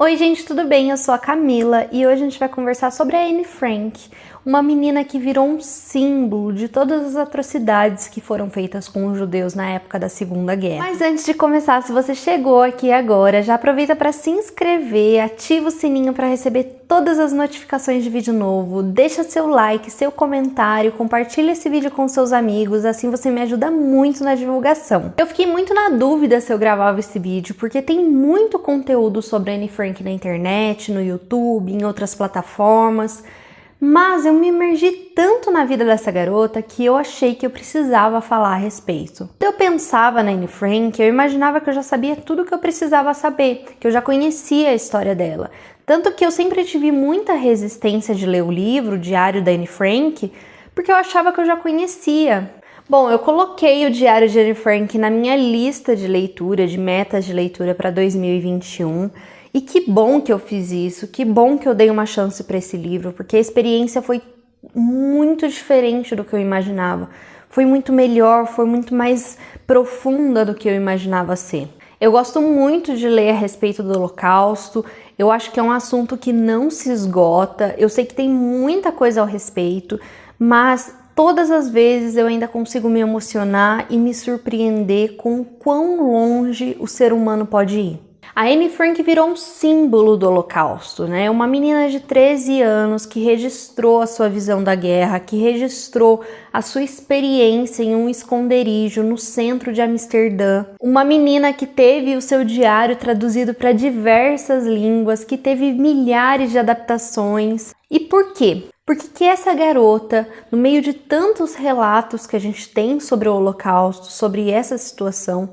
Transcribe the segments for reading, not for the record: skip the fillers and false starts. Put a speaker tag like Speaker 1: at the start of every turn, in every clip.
Speaker 1: Oi gente, tudo bem? Eu sou a Camila e hoje a gente vai conversar sobre a Anne Frank, uma menina que virou um símbolo de todas as atrocidades que foram feitas com os judeus na época da Segunda Guerra. Mas antes de começar, se você chegou aqui agora, já aproveita para se inscrever, ativa o sininho para receber todas as notificações de vídeo novo, deixa seu like, seu comentário, compartilha esse vídeo com seus amigos, assim você me ajuda muito na divulgação. Eu fiquei muito na dúvida se eu gravava esse vídeo, porque tem muito conteúdo sobre a Anne Frank na internet, no YouTube, em outras plataformas, mas eu me imergi tanto na vida dessa garota que eu achei que eu precisava falar a respeito. Quando eu pensava na Anne Frank, eu imaginava que eu já sabia tudo o que eu precisava saber, que eu já conhecia a história dela. Tanto que eu sempre tive muita resistência de ler o livro, o Diário da Anne Frank, porque eu achava que eu já conhecia. Bom, eu coloquei o Diário de Anne Frank na minha lista de leitura, de metas de leitura para 2021. E que bom que eu fiz isso, que bom que eu dei uma chance para esse livro, porque a experiência foi muito diferente do que eu imaginava. Foi muito melhor, foi muito mais profunda do que eu imaginava ser. Eu gosto muito de ler a respeito do Holocausto, eu acho que é um assunto que não se esgota, eu sei que tem muita coisa ao respeito, mas todas as vezes eu ainda consigo me emocionar e me surpreender com o quão longe o ser humano pode ir. A Anne Frank virou um símbolo do Holocausto, né? Uma menina de 13 anos que registrou a sua visão da guerra, que registrou a sua experiência em um esconderijo no centro de Amsterdã. Uma menina que teve o seu diário traduzido para diversas línguas, que teve milhares de adaptações. E por quê? Porque que essa garota, no meio de tantos relatos que a gente tem sobre o Holocausto, sobre essa situação,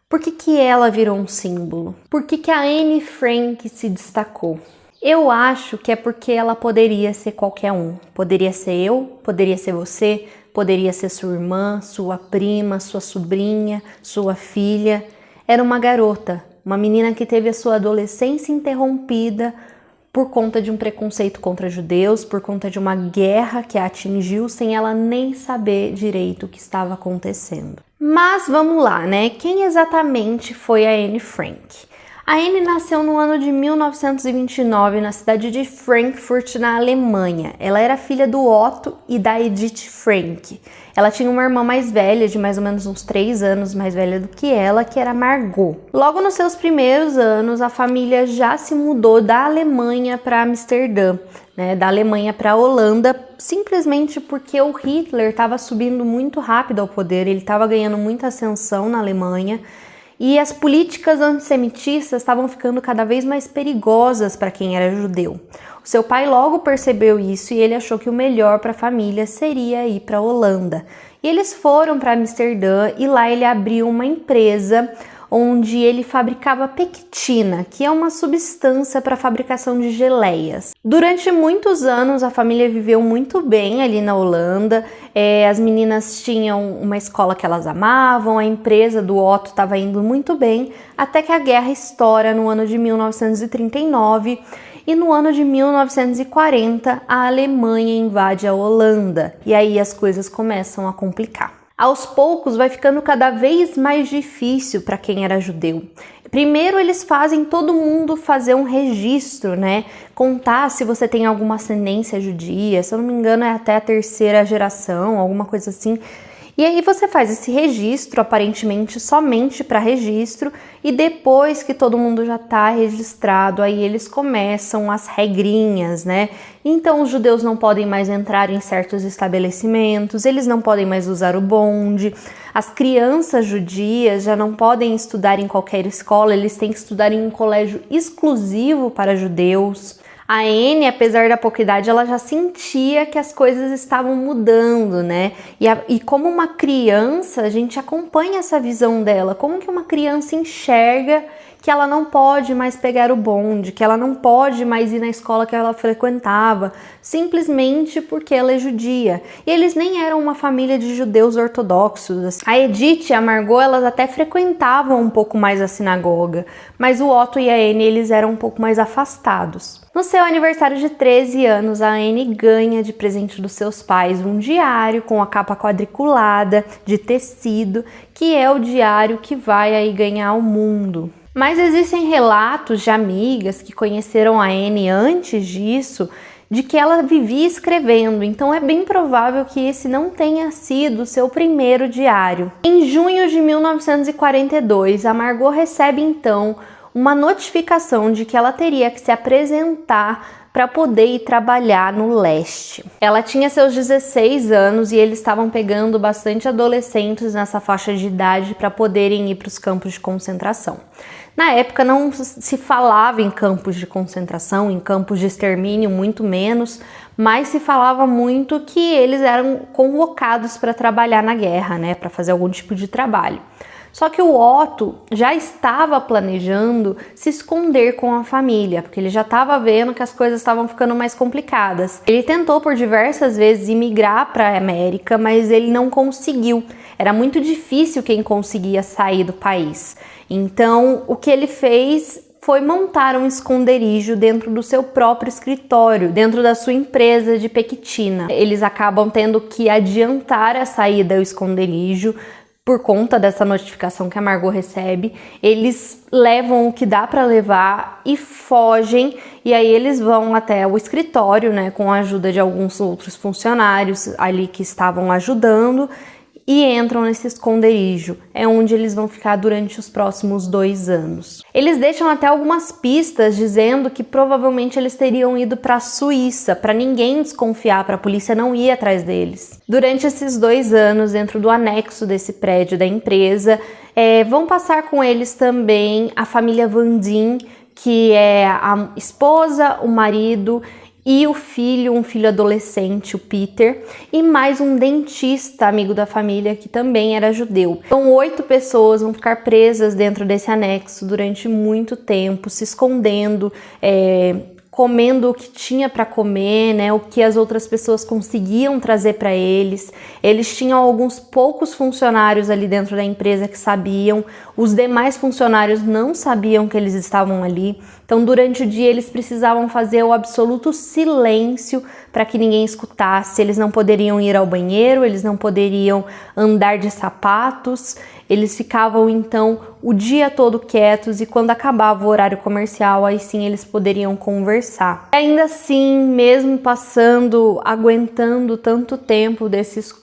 Speaker 1: por que ela virou um símbolo? Por que a Anne Frank se destacou? Eu acho que é porque ela poderia ser qualquer um. Poderia ser eu, poderia ser você, poderia ser sua irmã, sua prima, sua sobrinha, sua filha. Era uma garota, uma menina que teve a sua adolescência interrompida por conta de um preconceito contra judeus, por conta de uma guerra que a atingiu sem ela nem saber direito o que estava acontecendo. Mas vamos lá, né? Quem exatamente foi a Anne Frank? A Anne nasceu no ano de 1929 na cidade de Frankfurt, na Alemanha. Ela era filha do Otto e da Edith Frank. Ela tinha uma irmã mais velha, de mais ou menos uns 3 anos mais velha do que ela, que era Margot. Logo nos seus primeiros anos, a família já se mudou da Alemanha para Amsterdã, né, da Alemanha para a Holanda, simplesmente porque o Hitler estava subindo muito rápido ao poder, ele estava ganhando muita ascensão na Alemanha, e as políticas antissemitistas estavam ficando cada vez mais perigosas para quem era judeu. O seu pai logo percebeu isso e ele achou que o melhor para a família seria ir para a Holanda. E eles foram para Amsterdã e lá ele abriu uma empresa onde ele fabricava pectina, que é uma substância para a fabricação de geleias. Durante muitos anos a família viveu muito bem ali na Holanda, as meninas tinham uma escola que elas amavam, a empresa do Otto estava indo muito bem, até que a guerra estoura no ano de 1939 e no ano de 1940 a Alemanha invade a Holanda e aí as coisas começam a complicar. Aos poucos vai ficando cada vez mais difícil para quem era judeu. Primeiro eles fazem todo mundo fazer um registro, né? Contar se você tem alguma ascendência judia, se eu não me engano é até a 3ª geração, alguma coisa assim. E aí você faz esse registro, aparentemente somente para registro, e depois que todo mundo já está registrado, aí eles começam as regrinhas, né? Então os judeus não podem mais entrar em certos estabelecimentos, eles não podem mais usar o bonde, as crianças judias já não podem estudar em qualquer escola, eles têm que estudar em um colégio exclusivo para judeus. A Anne, apesar da pouca idade, ela já sentia que as coisas estavam mudando, né? E como uma criança, a gente acompanha essa visão dela. Como que uma criança enxerga que ela não pode mais pegar o bonde, que ela não pode mais ir na escola que ela frequentava, simplesmente porque ela é judia. E eles nem eram uma família de judeus ortodoxos. A Edith e a Margot, elas até frequentavam um pouco mais a sinagoga, mas o Otto e a Anne, eles eram um pouco mais afastados. No seu aniversário de 13 anos, a Anne ganha de presente dos seus pais um diário com a capa quadriculada de tecido, que é o diário que vai aí ganhar o mundo. Mas existem relatos de amigas que conheceram a Anne antes disso, de que ela vivia escrevendo, então é bem provável que esse não tenha sido seu primeiro diário. Em junho de 1942, a Margot recebe então uma notificação de que ela teria que se apresentar para poder ir trabalhar no leste. Ela tinha seus 16 anos e eles estavam pegando bastante adolescentes nessa faixa de idade para poderem ir para os campos de concentração. Na época não se falava em campos de concentração, em campos de extermínio, muito menos, mas se falava muito que eles eram convocados para trabalhar na guerra, né, para fazer algum tipo de trabalho. Só que o Otto já estava planejando se esconder com a família, porque ele já estava vendo que as coisas estavam ficando mais complicadas. Ele tentou por diversas vezes imigrar para a América, mas ele não conseguiu. Era muito difícil quem conseguia sair do país. Então, o que ele fez foi montar um esconderijo dentro do seu próprio escritório, dentro da sua empresa de Pequitina. Eles acabam tendo que adiantar a saída do esconderijo por conta dessa notificação que a Margot recebe. Eles levam o que dá para levar e fogem, e aí eles vão até o escritório, né, com a ajuda de alguns outros funcionários ali que estavam ajudando, e entram nesse esconderijo. É onde eles vão ficar durante os próximos 2 anos. Eles deixam até algumas pistas dizendo que provavelmente eles teriam ido para a Suíça, para ninguém desconfiar, para a polícia não ir atrás deles. Durante esses 2 anos, dentro do anexo desse prédio da empresa, vão passar com eles também a família Van Dien, que é a esposa, o marido e o filho, um filho adolescente, o Peter, e mais um dentista amigo da família que também era judeu. Então 8 pessoas vão ficar presas dentro desse anexo durante muito tempo, se escondendo, comendo o que tinha para comer, né, o que as outras pessoas conseguiam trazer para eles. Eles tinham alguns poucos funcionários ali dentro da empresa que sabiam, os demais funcionários não sabiam que eles estavam ali. Então, durante o dia, eles precisavam fazer o absoluto silêncio para que ninguém escutasse. Eles não poderiam ir ao banheiro, eles não poderiam andar de sapatos. Eles ficavam, então, o dia todo quietos, e quando acabava o horário comercial, aí sim eles poderiam conversar. Ainda assim, mesmo aguentando tanto tempo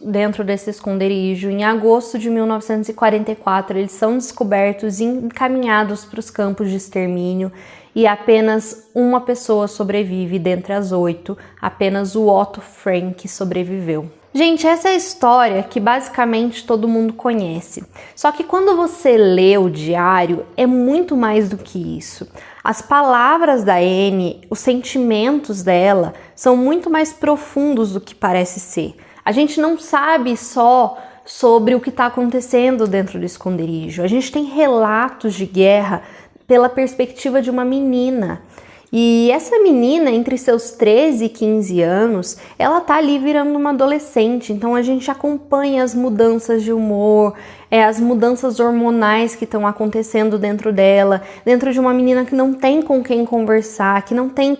Speaker 1: dentro desse esconderijo, em agosto de 1944, eles são descobertos e encaminhados para os campos de extermínio, e apenas uma pessoa sobrevive dentre as 8, apenas o Otto Frank sobreviveu. Gente, essa é a história que basicamente todo mundo conhece. Só que quando você lê o diário, é muito mais do que isso. As palavras da Anne, os sentimentos dela, são muito mais profundos do que parece ser. A gente não sabe só sobre o que está acontecendo dentro do esconderijo. A gente tem relatos de guerra pela perspectiva de uma menina. E essa menina, entre seus 13 e 15 anos, ela tá ali virando uma adolescente, então a gente acompanha as mudanças de humor, as mudanças hormonais que estão acontecendo dentro dela, dentro de uma menina que não tem com quem conversar, que não tem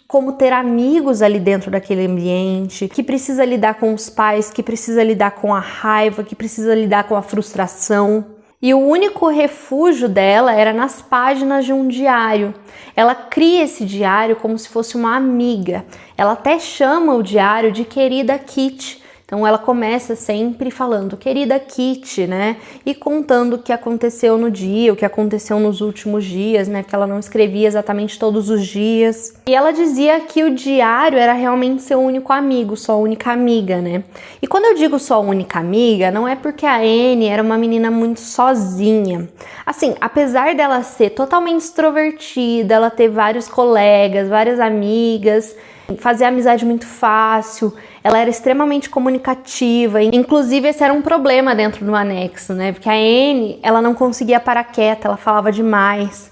Speaker 1: como ter amigos ali dentro daquele ambiente, que precisa lidar com os pais, que precisa lidar com a raiva, que precisa lidar com a frustração. E o único refúgio dela era nas páginas de um diário. Ela cria esse diário como se fosse uma amiga. Ela até chama o diário de querida Kitty. Então ela começa sempre falando querida Kitty, né? E contando o que aconteceu no dia, o que aconteceu nos últimos dias, né? Que ela não escrevia exatamente todos os dias. E ela dizia que o diário era realmente seu único amigo, sua única amiga, né? E quando eu digo sua única amiga, não é porque a Anne era uma menina muito sozinha. Assim, apesar dela ser totalmente extrovertida, ela ter vários colegas, várias amigas, fazer amizade muito fácil, ela era extremamente comunicativa, inclusive esse era um problema dentro do anexo, né? Porque a Anne, ela não conseguia parar quieta, ela falava demais.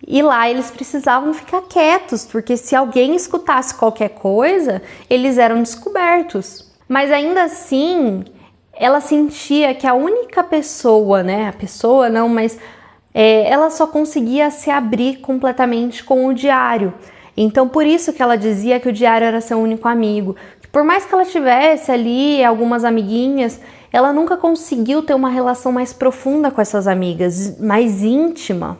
Speaker 1: E lá eles precisavam ficar quietos, porque se alguém escutasse qualquer coisa, eles eram descobertos. Mas ainda assim, ela sentia que a única pessoa, né? A pessoa não, mas ela só conseguia se abrir completamente com o diário. Então, por isso que ela dizia que o diário era seu único amigo. Por mais que ela tivesse ali algumas amiguinhas, ela nunca conseguiu ter uma relação mais profunda com essas amigas, mais íntima.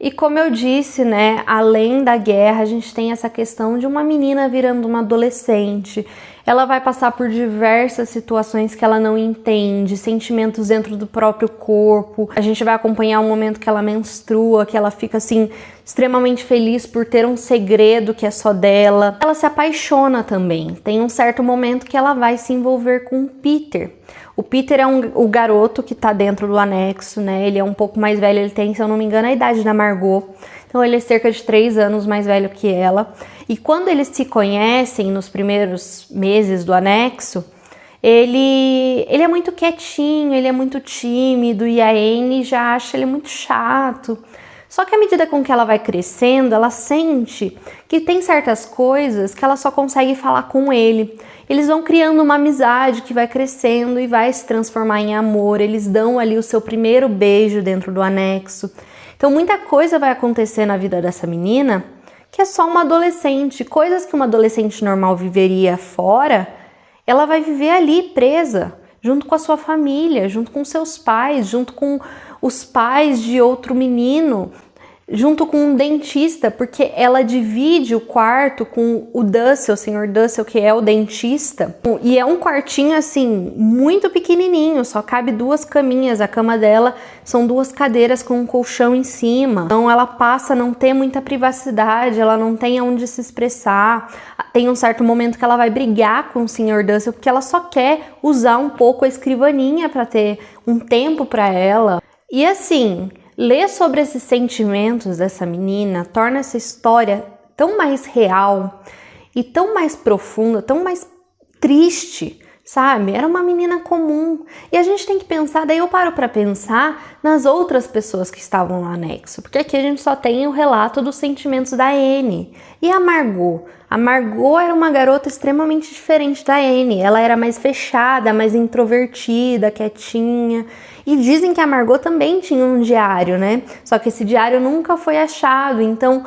Speaker 1: E como eu disse, né, além da guerra, a gente tem essa questão de uma menina virando uma adolescente. Ela vai passar por diversas situações que ela não entende, sentimentos dentro do próprio corpo. A gente vai acompanhar o momento que ela menstrua, que ela fica assim extremamente feliz por ter um segredo que é só dela. Ela se apaixona também. Tem um certo momento que ela vai se envolver com o Peter. O Peter é o garoto que tá dentro do anexo, né? Ele é um pouco mais velho, ele tem, se eu não me engano, a idade da Margot. Então ele é cerca de 3 anos mais velho que ela. E quando eles se conhecem nos primeiros meses do anexo, ele é muito quietinho, ele é muito tímido e a Anne já acha ele muito chato. Só que à medida com que ela vai crescendo, ela sente que tem certas coisas que ela só consegue falar com ele. Eles vão criando uma amizade que vai crescendo e vai se transformar em amor. Eles dão ali o seu primeiro beijo dentro do anexo. Então muita coisa vai acontecer na vida dessa menina que é só uma adolescente. Coisas que uma adolescente normal viveria fora, ela vai viver ali presa, junto com a sua família, junto com seus pais, junto com os pais de outro menino, junto com um dentista, porque ela divide o quarto com o Dussel, o Sr. Dussel, que é o dentista. E é um quartinho assim, muito pequenininho, só cabe 2 caminhas. A cama dela são 2 cadeiras com um colchão em cima. Então ela passa a não ter muita privacidade, ela não tem onde se expressar. Tem um certo momento que ela vai brigar com o Sr. Dussel, porque ela só quer usar um pouco a escrivaninha para ter um tempo para ela. E assim, ler sobre esses sentimentos dessa menina torna essa história tão mais real e tão mais profunda, tão mais triste, sabe? Era uma menina comum. E a gente tem que pensar, daí eu paro para pensar nas outras pessoas que estavam no anexo, porque aqui a gente só tem o relato dos sentimentos da Anne. E a Margot? A Margot era uma garota extremamente diferente da Anne. Ela era mais fechada, mais introvertida, quietinha. E dizem que a Margot também tinha um diário, né? Só que esse diário nunca foi achado. Então,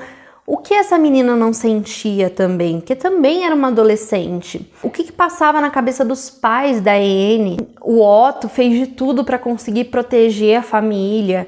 Speaker 1: o que essa menina não sentia também? Que também era uma adolescente. O que passava na cabeça dos pais da Anne? O Otto fez de tudo para conseguir proteger a família.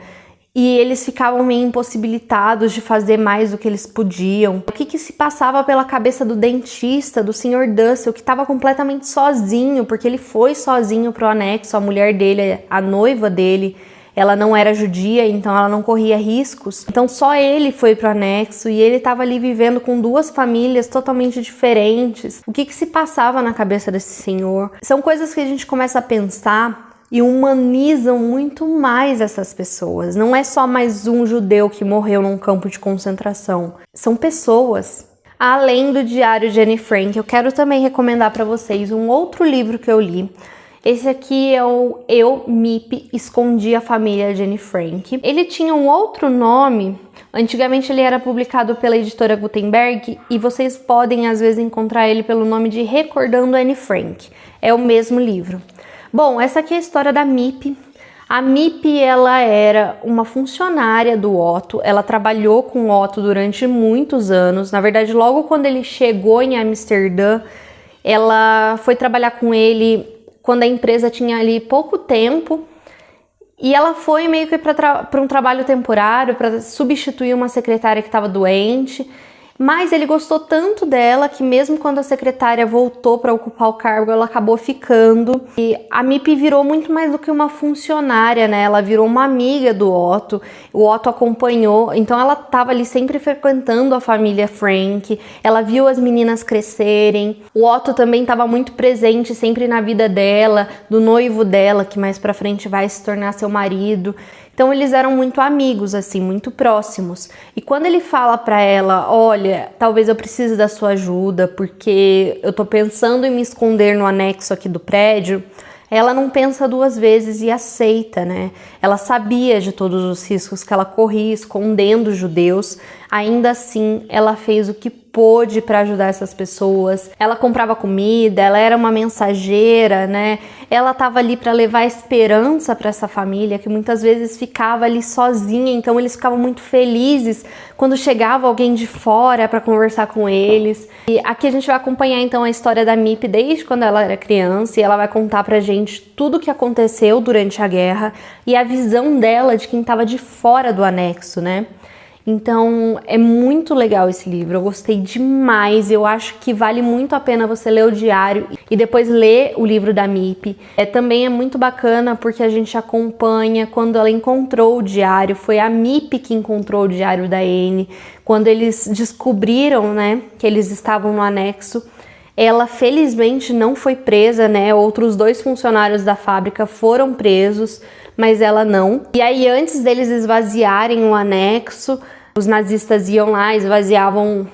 Speaker 1: E eles ficavam meio impossibilitados de fazer mais do que eles podiam. O que se passava pela cabeça do dentista, do Sr. Dussel, que estava completamente sozinho, porque ele foi sozinho pro anexo. A mulher dele, a noiva dele, ela não era judia, então ela não corria riscos. Então só ele foi pro anexo e ele estava ali vivendo com 2 famílias totalmente diferentes. O que se passava na cabeça desse senhor? São coisas que a gente começa a pensar e humanizam muito mais essas pessoas. Não é só mais um judeu que morreu num campo de concentração. São pessoas. Além do Diário de Anne Frank, eu quero também recomendar para vocês um outro livro que eu li. Esse aqui é o Eu, Miep, Escondi a Família de Anne Frank. Ele tinha um outro nome. Antigamente ele era publicado pela editora Gutenberg e vocês podem às vezes encontrar ele pelo nome de Recordando Anne Frank. É o mesmo livro. Bom, essa aqui é a história da Miep. A Miep, ela era uma funcionária do Otto, ela trabalhou com o Otto durante muitos anos. Na verdade, logo quando ele chegou em Amsterdã, ela foi trabalhar com ele quando a empresa tinha ali pouco tempo. E ela foi meio que para um trabalho temporário, para substituir uma secretária que estava doente. Mas ele gostou tanto dela que mesmo quando a secretária voltou para ocupar o cargo, ela acabou ficando. E a Miep virou muito mais do que uma funcionária, né? Ela virou uma amiga do Otto. O Otto acompanhou, então ela estava ali sempre frequentando a família Frank. Ela viu as meninas crescerem. O Otto também estava muito presente sempre na vida dela, do noivo dela, que mais pra frente vai se tornar seu marido. Então eles eram muito amigos, assim, muito próximos. E quando ele fala pra ela, olha, talvez eu precise da sua ajuda, porque eu tô pensando em me esconder no anexo aqui do prédio, ela não pensa 2 vezes e aceita, né? Ela sabia de todos os riscos que ela corria escondendo os judeus. Ainda assim, ela fez o que pôde para ajudar essas pessoas. Ela comprava comida, ela era uma mensageira, né? Ela estava ali para levar esperança para essa família que muitas vezes ficava ali sozinha, então eles ficavam muito felizes quando chegava alguém de fora para conversar com eles. E aqui a gente vai acompanhar então a história da Miep desde quando ela era criança e ela vai contar pra gente tudo o que aconteceu durante a guerra e a visão dela de quem estava de fora do anexo, né? Então é muito legal esse livro, eu gostei demais, eu acho que vale muito a pena você ler o diário e depois ler o livro da Mip. Também é muito bacana porque a gente acompanha quando ela encontrou o diário, foi a Mip que encontrou o diário da Anne, quando eles descobriram, né, que eles estavam no anexo. Ela felizmente não foi presa, né? Outros 2 funcionários da fábrica foram presos, mas ela não. E aí, antes deles esvaziarem o anexo, os nazistas iam lá, esvaziavam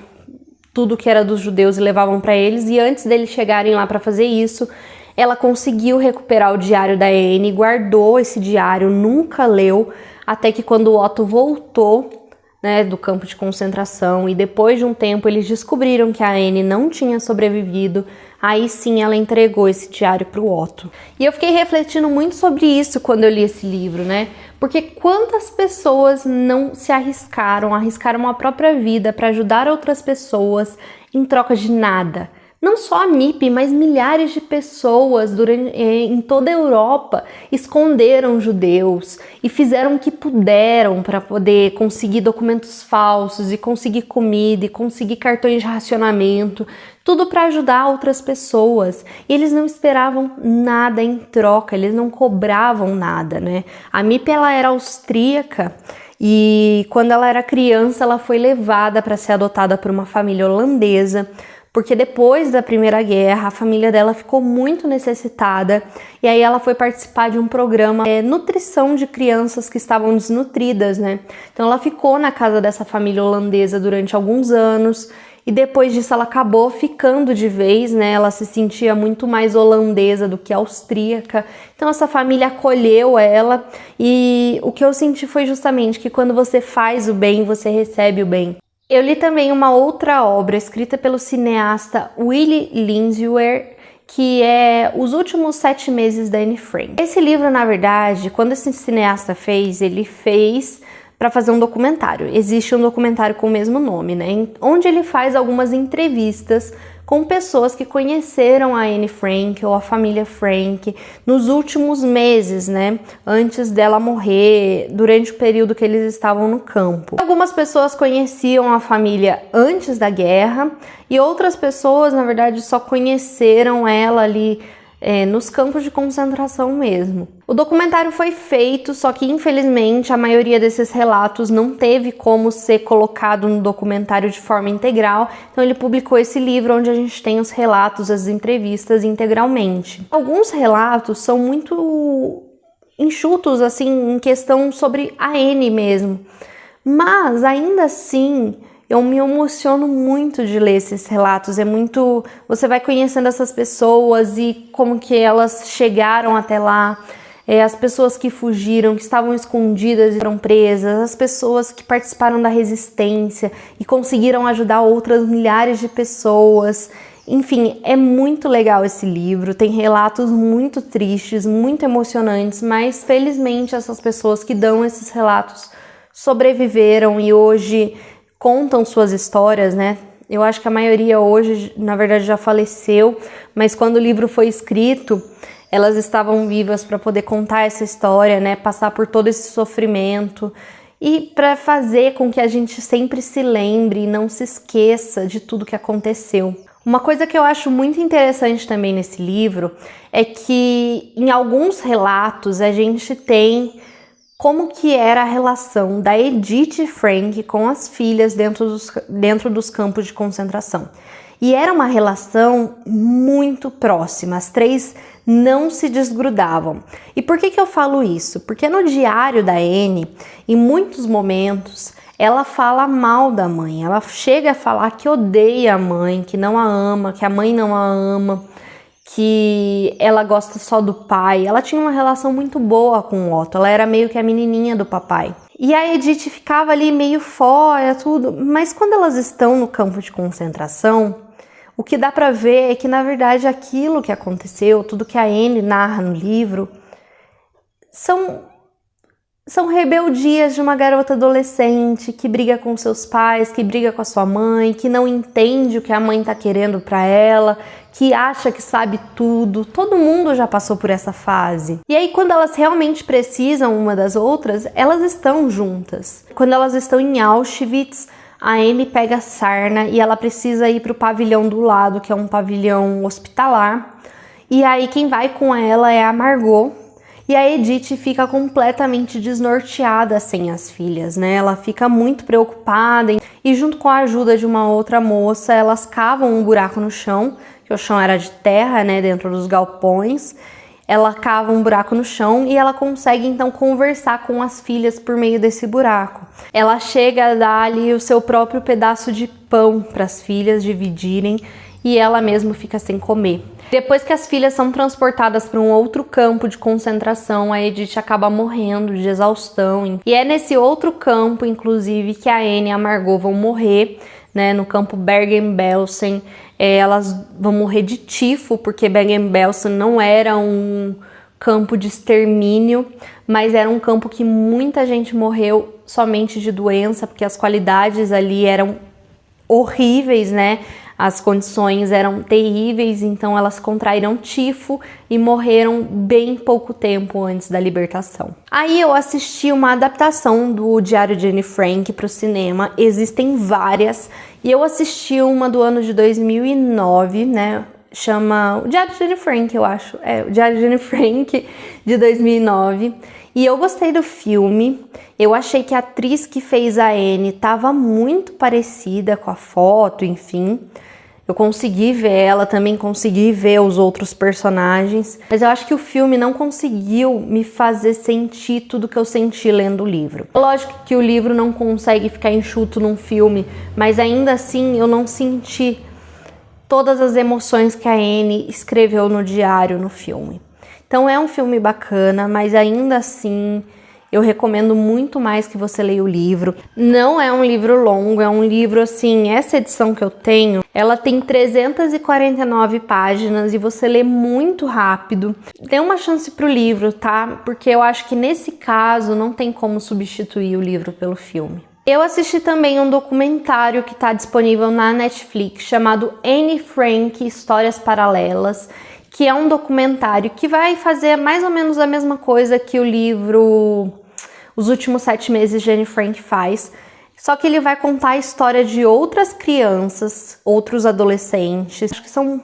Speaker 1: tudo que era dos judeus e levavam para eles. E antes deles chegarem lá para fazer isso, ela conseguiu recuperar o diário da Anne, guardou esse diário, nunca leu, até que quando o Otto voltou, né, do campo de concentração, e depois de um tempo eles descobriram que a Anne não tinha sobrevivido, aí sim ela entregou esse diário para o Otto. E eu fiquei refletindo muito sobre isso quando eu li esse livro, né? Porque quantas pessoas não se arriscaram a própria vida para ajudar outras pessoas em troca de nada? Não só a Mip, mas milhares de pessoas em toda a Europa esconderam judeus e fizeram o que puderam para poder conseguir documentos falsos e conseguir comida e conseguir cartões de racionamento, tudo para ajudar outras pessoas. E eles não esperavam nada em troca, eles não cobravam nada, né? A Mip, ela era austríaca e quando ela era criança ela foi levada para ser adotada por uma família holandesa, porque depois da Primeira Guerra a família dela ficou muito necessitada e aí ela foi participar de um programa nutrição de crianças que estavam desnutridas, né? Então ela ficou na casa dessa família holandesa durante alguns anos e depois disso ela acabou ficando de vez, né? Ela se sentia muito mais holandesa do que austríaca, então essa família acolheu ela e o que eu senti foi justamente que quando você faz o bem, você recebe o bem. Eu li também uma outra obra escrita pelo cineasta Willy Lindswehr, que é Os Últimos 7 Meses da Anne Frank. Esse livro, na verdade, quando esse cineasta fez, ele fez para fazer um documentário. Existe um documentário com o mesmo nome, né? Onde ele faz algumas entrevistas com pessoas que conheceram a Anne Frank ou a família Frank nos últimos meses, né? Antes dela morrer, durante o período que eles estavam no campo. Algumas pessoas conheciam a família antes da guerra e outras pessoas, na verdade, só conheceram ela ali nos campos de concentração mesmo. O documentário foi feito, só que infelizmente a maioria desses relatos não teve como ser colocado no documentário de forma integral, então ele publicou esse livro onde a gente tem os relatos, as entrevistas integralmente. Alguns relatos são muito enxutos, assim, em questão sobre a Anne mesmo, mas ainda assim eu me emociono muito de ler esses relatos, você vai conhecendo essas pessoas e como que elas chegaram até lá, as pessoas que fugiram, que estavam escondidas e foram presas, as pessoas que participaram da resistência e conseguiram ajudar outras milhares de pessoas. Enfim, é muito legal esse livro, tem relatos muito tristes, muito emocionantes, mas felizmente essas pessoas que dão esses relatos sobreviveram e hoje contam suas histórias, né? Eu acho que a maioria hoje, na verdade, já faleceu, mas quando o livro foi escrito, elas estavam vivas para poder contar essa história, né? Passar por todo esse sofrimento e para fazer com que a gente sempre se lembre e não se esqueça de tudo que aconteceu. Uma coisa que eu acho muito interessante também nesse livro é que em alguns relatos a gente tem como que era a relação da Edith Frank com as filhas dentro dos campos de concentração. E era uma relação muito próxima, as 3 não se desgrudavam. E por que eu falo isso? Porque no diário da Anne, em muitos momentos, ela fala mal da mãe, ela chega a falar que odeia a mãe, que não a ama, que a mãe não a ama, que ela gosta só do pai. Ela tinha uma relação muito boa com o Otto, ela era meio que a menininha do papai. E a Edith ficava ali meio fora, tudo, mas quando elas estão no campo de concentração, o que dá pra ver é que, na verdade, aquilo que aconteceu, tudo que a Anne narra no livro, são são rebeldias de uma garota adolescente que briga com seus pais, que briga com a sua mãe, que não entende o que a mãe tá querendo pra ela, que acha que sabe tudo. Todo mundo já passou por essa fase. E aí, quando elas realmente precisam uma das outras, elas estão juntas. Quando elas estão em Auschwitz, a Annie pega a sarna e ela precisa ir pro pavilhão do lado, que é um pavilhão hospitalar. E aí, quem vai com ela é a Margot. E a Edith fica completamente desnorteada sem as filhas, né? Ela fica muito preocupada e junto com a ajuda de uma outra moça, elas cavam um buraco no chão, que o chão era de terra, né, dentro dos galpões. Ela cava um buraco no chão e ela consegue então conversar com as filhas por meio desse buraco. Ela chega a dar ali o seu próprio pedaço de pão para as filhas dividirem e ela mesma fica sem comer. Depois que as filhas são transportadas para um outro campo de concentração, a Edith acaba morrendo de exaustão. E é nesse outro campo, inclusive, que a Annie e a Margot vão morrer, né, no campo Bergen-Belsen. Elas vão morrer de tifo, porque Bergen-Belsen não era um campo de extermínio, mas era um campo que muita gente morreu somente de doença, porque as qualidades ali eram horríveis, né? As condições eram terríveis, então elas contraíram tifo e morreram bem pouco tempo antes da libertação. Aí eu assisti uma adaptação do Diário de Anne Frank para o cinema, existem várias, e eu assisti uma do ano de 2009, né? Chama o Diário de Anne Frank, eu acho. O Diário de Anne Frank de 2009. E eu gostei do filme. Eu achei que a atriz que fez a Anne estava muito parecida com a foto, enfim. Eu consegui ver ela, também consegui ver os outros personagens. Mas eu acho que o filme não conseguiu me fazer sentir tudo que eu senti lendo o livro. Lógico que o livro não consegue ficar enxuto num filme, mas ainda assim eu não senti todas as emoções que a Anne escreveu no diário no filme. Então é um filme bacana, mas ainda assim eu recomendo muito mais que você leia o livro. Não é um livro longo, é um livro assim, essa edição que eu tenho, ela tem 349 páginas e você lê muito rápido. Dê uma chance pro livro, tá? Porque eu acho que nesse caso não tem como substituir o livro pelo filme. Eu assisti também um documentário que está disponível na Netflix chamado Anne Frank, Histórias Paralelas, que é um documentário que vai fazer mais ou menos a mesma coisa que o livro Os Últimos 7 Meses de Anne Frank faz, só que ele vai contar a história de outras crianças, outros adolescentes, acho que são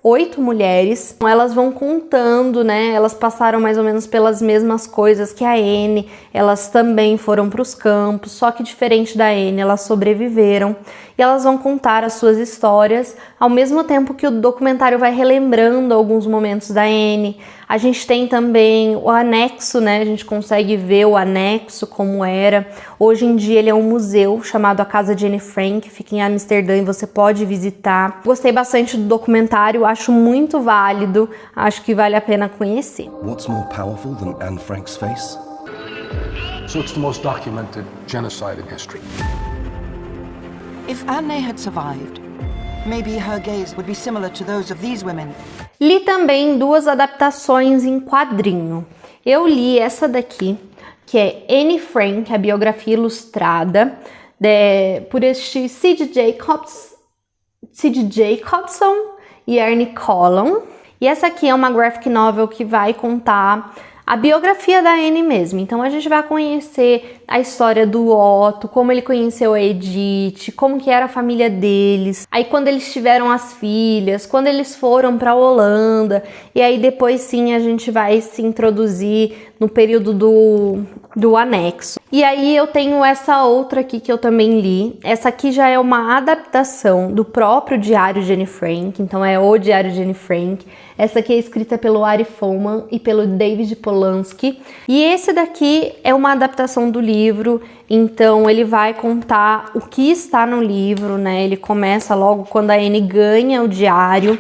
Speaker 1: 8 mulheres. Elas vão contando, né? Elas passaram mais ou menos pelas mesmas coisas que a Anne, elas também foram para os campos, só que diferente da Anne, elas sobreviveram. E elas vão contar as suas histórias, ao mesmo tempo que o documentário vai relembrando alguns momentos da Anne. A gente tem também o anexo, né? A gente consegue ver o anexo como era. Hoje em dia ele é um museu chamado A Casa de Anne Frank, fica em Amsterdã e você pode visitar. Gostei bastante do documentário, acho muito válido, acho que vale a pena conhecer.
Speaker 2: What's more powerful than Anne Frank's face?
Speaker 3: So it's the most documented genocide in history.
Speaker 4: If Anne had survived, maybe her gaze would be similar to those of these women.
Speaker 1: Li também 2 adaptações em quadrinho. Eu li essa daqui, que é Anne Frank, a biografia ilustrada, por este Sid Jacobson e Ernie Collan. E essa aqui é uma graphic novel que vai contar a biografia da Anne mesmo. Então a gente vai conhecer a história do Otto, como ele conheceu a Edith, como que era a família deles. Aí quando eles tiveram as filhas, quando eles foram para a Holanda. E aí depois sim a gente vai se introduzir no período do anexo. E aí eu tenho essa outra aqui que eu também li. Essa aqui já é uma adaptação do próprio Diário de Anne Frank. Então é o Diário de Anne Frank. Essa aqui é escrita pelo Ari Folman e pelo David Polanski. E esse daqui é uma adaptação do livro, então ele vai contar o que está no livro, né? Ele começa logo quando a Anne ganha o diário.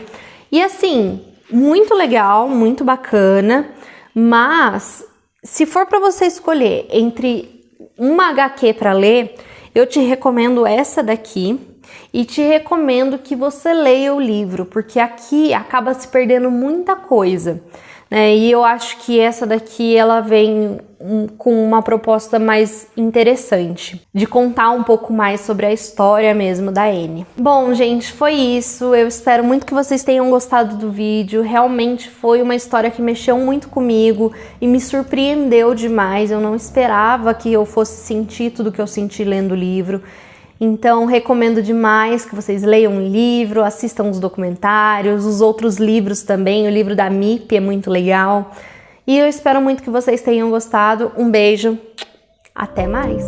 Speaker 1: E assim, muito legal, muito bacana, mas se for para você escolher entre uma HQ para ler, eu te recomendo essa daqui. E te recomendo que você leia o livro, porque aqui acaba se perdendo muita coisa. né? E eu acho que essa daqui ela vem com uma proposta mais interessante, de contar um pouco mais sobre a história mesmo da Anne. Bom, gente, foi isso. Eu espero muito que vocês tenham gostado do vídeo. Realmente foi uma história que mexeu muito comigo e me surpreendeu demais. Eu não esperava que eu fosse sentir tudo que eu senti lendo o livro. Então, recomendo demais que vocês leiam o livro, assistam os documentários, os outros livros também. O livro da Mippy é muito legal. E eu espero muito que vocês tenham gostado. Um beijo, até mais!